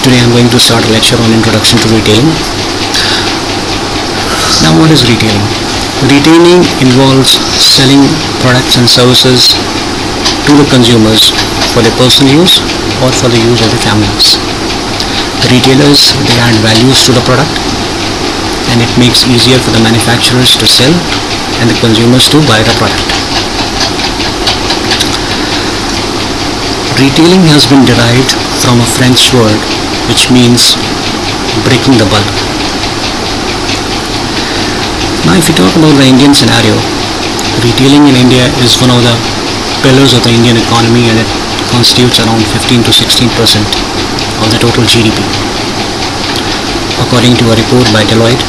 Today I'm going to start a lecture on Introduction to Retailing. Now, what is retailing? Retailing involves selling products and services to the consumers for their personal use or for the use of the families. Retailers, they add values to the product, and it makes easier for the manufacturers to sell and the consumers to buy the product. Retailing has been derived from a French word which means breaking the bulk. Now, if you talk about the Indian scenario, retailing in India is one of the pillars of the Indian economy, and it constitutes around 15 to 16% of the total GDP. According to a report by Deloitte,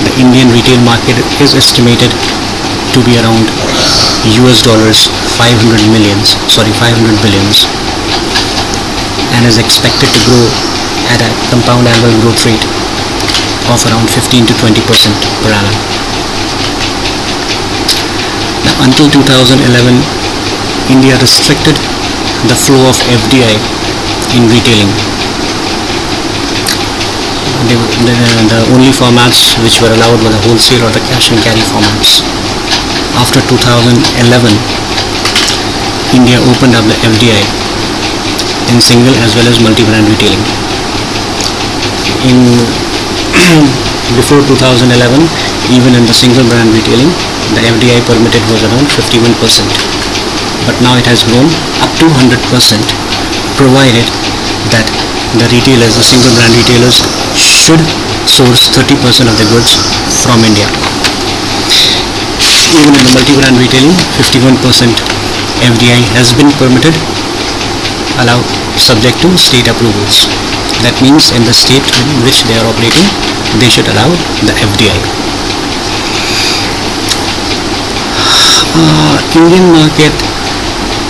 the Indian retail market is estimated to be around US dollars 500 billions, and is expected to grow at a compound annual growth rate of around 15 to 20% per annum. Now, until 2011, India restricted the flow of FDI in retailing. The only formats which were allowed were the wholesale or the cash and carry formats. After 2011, India opened up the FDI in single as well as multi-brand retailing. Before 2011, even in the single brand retailing, the FDI permitted was around 51%. But now it has grown up to 100%, provided that the retailers, the single brand retailers, should source 30% of the goods from India. Even in the multi-brand retailing, 51% FDI has been permitted, subject to state approvals. That means in the state in which they are operating, they should allow the FDI. Indian market,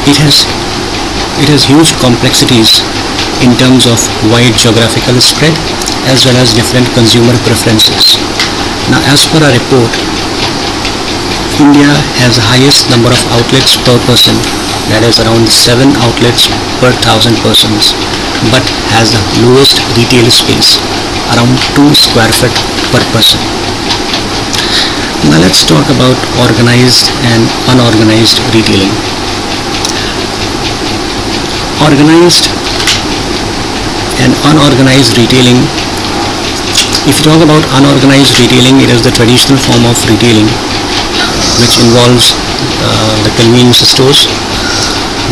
it has huge complexities in terms of wide geographical spread as well as different consumer preferences. Now, as per a report, India has the highest number of outlets per person, that is around 7 outlets per 1,000 persons, but has the lowest retail space, around 2 square feet per person. Now, let's talk about organized and unorganized retailing. Organized and unorganized retailing. If you talk about unorganized retailing, it is the traditional form of retailing which involves the convenience stores,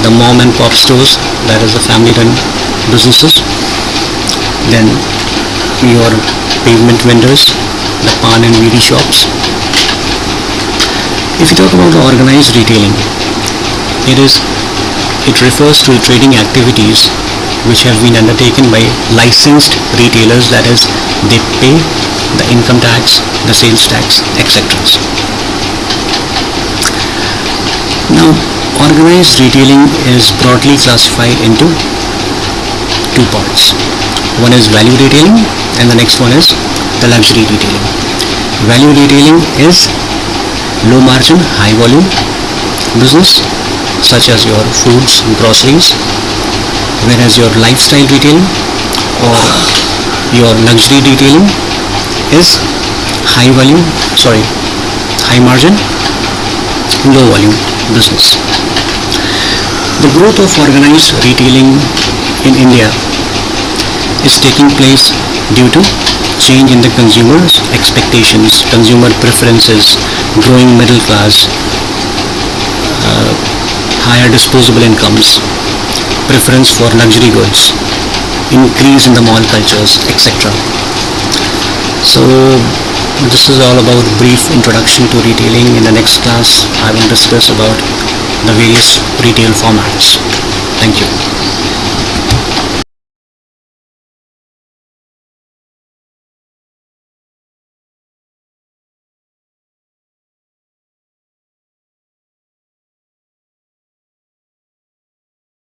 the mom and pop stores, that is the family run businesses, then your pavement vendors, the pan and weedy shops. If you talk about the organized retailing, it refers to trading activities which have been undertaken by licensed retailers, that is, they pay the income tax, the sales tax, etc. Now, organized retailing is broadly classified into two parts. One is value retailing and the next one is the luxury retailing. Value retailing is low margin, high volume business such as your foods and groceries, whereas your lifestyle retailing or your luxury retailing is high margin, low volume business. The growth of organized retailing in India is taking place due to change in the consumers' expectations, consumer preferences, growing middle class, higher disposable incomes, preference for luxury goods, increase in the mall cultures, etc. So this is all about brief introduction to retailing. In the next class, I will discuss about the various retail formats. Thank you.